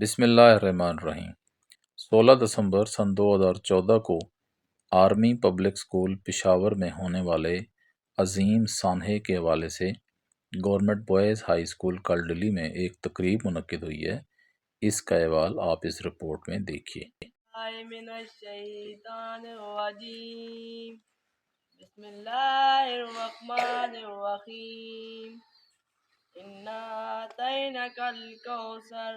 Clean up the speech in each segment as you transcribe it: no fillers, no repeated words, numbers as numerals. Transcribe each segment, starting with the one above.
بسم اللہ الرحمن الرحیم 16 دسمبر سن 2014 کو آرمی پبلک اسکول پشاور میں ہونے والے عظیم سانحے کے حوالے سے گورنمنٹ بوائز ہائی اسکول کلڈلی میں ایک تقریب منعقد ہوئی ہے۔ اس کا احوال آپ اس رپورٹ میں دیکھیے۔ من الشیطان الرجیم بسم اللہ الرحمن الرحیم انا اعطیناک الکوثر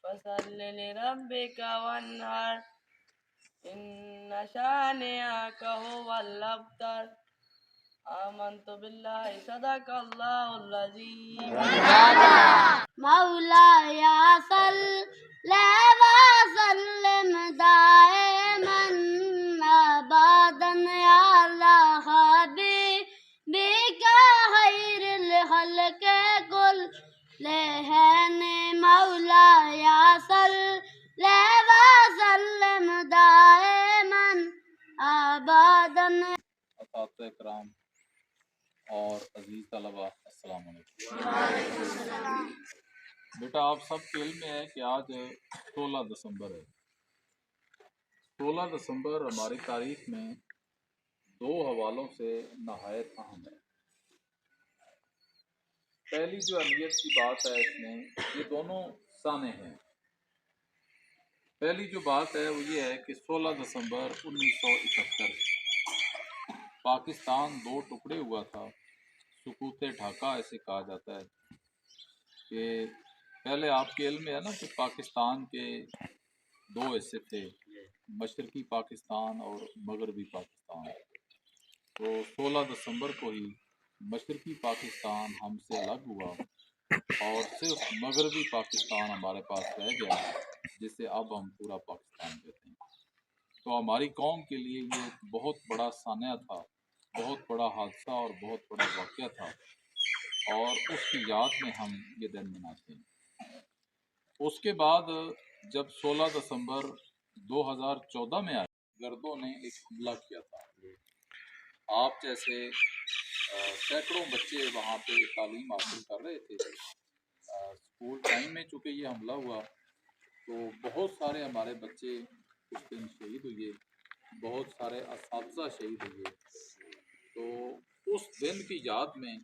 فصل لربک وانحر ان شانئک هو الابتر آمنت باللہ صدق اللہ العظیم مولاي صل وسلم دائما ابدا على حبيبك خير الخلق كلهم مولاي صل وسلم دائما ابدا۔ اساتذہ کرام اور عزیز طلبہ، السلام علیکم۔ بیٹا آپ سب کے علم میں ہے کہ آج 16 دسمبر ہے۔ 16 دسمبر ہماری تاریخ میں دو حوالوں سے نہایت اہم ہے۔ پہلی جو اہمیت کی بات ہے اس میں، یہ دونوں سانے ہیں۔ پہلی جو بات ہے وہ یہ ہے کہ 16 دسمبر 1971 پاکستان دو ٹکڑے ہوا تھا۔ سقوط ڈھاکہ ایسے کہا جاتا ہے کہ پہلے آپ کے علم میں ہے نا کہ پاکستان کے دو حصے تھے، مشرقی پاکستان اور مغربی پاکستان۔ تو 16 دسمبر کو ہی مشرقی پاکستان ہم سے الگ ہوا اور صرف مغربی پاکستان ہمارے پاس رہ گیا، جسے اب ہم پورا پاکستان کہتے ہیں۔ تو ہماری قوم کے لیے یہ بہت بڑا سانحہ تھا، بہت بڑا حادثہ اور بہت بڑا واقعہ تھا، اور اس کی یاد میں ہم یہ دن مناتے ہیں۔ اس کے بعد جب 16 دسمبر 2014 میں آئے، گردوں نے ایک حملہ کیا تھا۔ آپ جیسے سینکڑوں بچے وہاں پہ تعلیم حاصل کر رہے تھے۔ اسکول ٹائم میں چونکہ یہ حملہ ہوا تو بہت سارے ہمارے بچے اس دن شہید ہوئے، بہت سارے اساتذہ شہید ہوئے۔ تو اس دن کی یاد میں،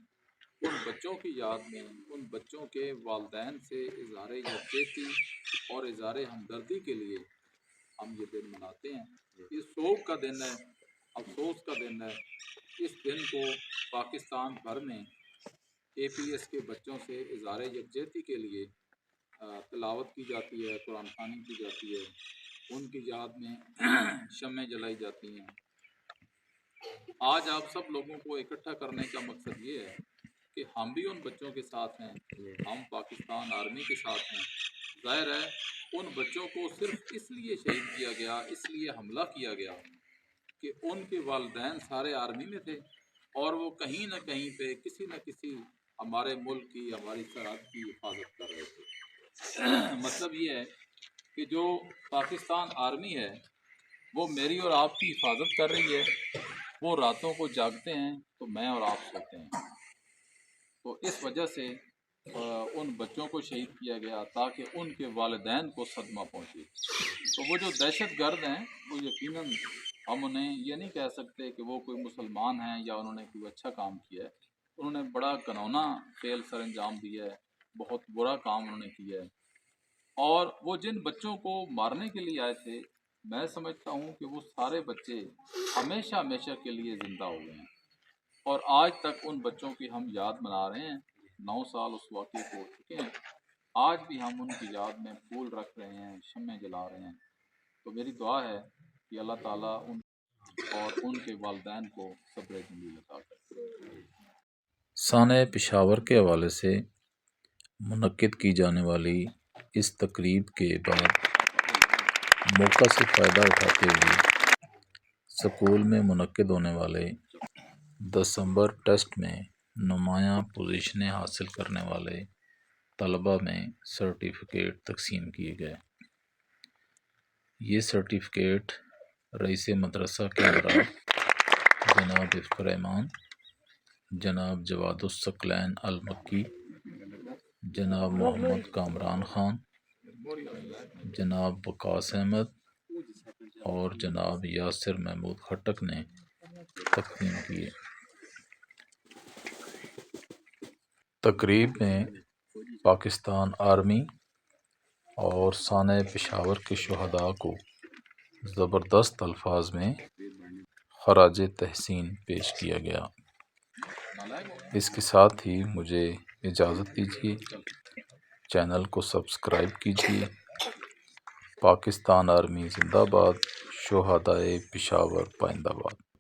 ان بچوں کی یاد میں، ان بچوں کے والدین سے اظہار یکجہتی اور اظہار ہمدردی کے لیے ہم یہ دن مناتے ہیں۔ یہ سوگ کا دن ہے، افسوس کا دن ہے۔ اس دن کو پاکستان بھر میں اے پی ایس کے بچوں سے اظہار یکجہتی کے لیے تلاوت کی جاتی ہے، قرآن خوانی کی جاتی ہے، ان کی یاد میں شمعیں جلائی جاتی ہیں۔ آج آپ سب لوگوں کو اکٹھا کرنے کا مقصد یہ ہے کہ ہم بھی ان بچوں کے ساتھ ہیں، ہم پاکستان آرمی کے ساتھ ہیں۔ ظاہر ہے ان بچوں کو صرف اس لیے شہید کیا گیا، اس لیے حملہ کیا گیا کہ ان کے والدین سارے آرمی میں تھے اور وہ کہیں نہ کہیں پہ کسی نہ کسی ہمارے ملک کی، ہماری سرحد کی حفاظت کر رہے تھے۔ مطلب یہ ہے کہ جو پاکستان آرمی ہے وہ میری اور آپ کی حفاظت کر رہی ہے۔ وہ راتوں کو جاگتے ہیں تو میں اور آپ سوتے ہیں۔ تو اس وجہ سے ان بچوں کو شہید کیا گیا تاکہ ان کے والدین کو صدمہ پہنچے۔ تو وہ جو دہشت گرد ہیں وہ یقیناً ہم انہیں یہ نہیں کہہ سکتے کہ وہ کوئی مسلمان ہیں یا انہوں نے کوئی اچھا کام کیا ہے۔ انہوں نے بڑا گھنونا فعل سر انجام دیا ہے، بہت برا کام انہوں نے کیا ہے۔ اور وہ جن بچوں کو مارنے کے لیے آئے تھے، میں سمجھتا ہوں کہ وہ سارے بچے ہمیشہ ہمیشہ کے لیے زندہ ہو گئے ہیں، اور آج تک ان بچوں کی ہم یاد منا رہے ہیں۔ 9 سال اس واقعے کو ہو چکے ہیں، آج بھی ہم ان کی یاد میں پھول رکھ رہے ہیں، شمعیں جلا رہے ہیں۔ تو میری دعا ہے کہ اللہ تعالیٰ ان اور ان کے والدین کو صبر جمیل عطا کرے۔ سانحہ پشاور کے حوالے سے منعقد کی جانے والی اس تقریب کے بعد موقع سے فائدہ اٹھاتے ہوئے سکول میں منعقد ہونے والے دسمبر ٹیسٹ میں نمایاں پوزیشنیں حاصل کرنے والے طلباء میں سرٹیفکیٹ تقسیم کیے گئے۔ یہ سرٹیفکیٹ رئیس مدرسہ کے ہمراہ جناب عفت الرحمان، جناب جواد الثقلین المکی، جناب محمد کامران خان، جناب وقاص احمد اور جناب یاسر محمود خٹک نے تقسیم کیے۔ تقریب میں پاکستان آرمی اور سانحہ پشاور کے شہداء کو زبردست الفاظ میں خراج تحسین پیش کیا گیا۔ اس کے ساتھ ہی مجھے اجازت دیجیے، چینل کو سبسکرائب کیجیے۔ پاکستان آرمی زندہ باد، شہدائے پشاور پائندہ باد۔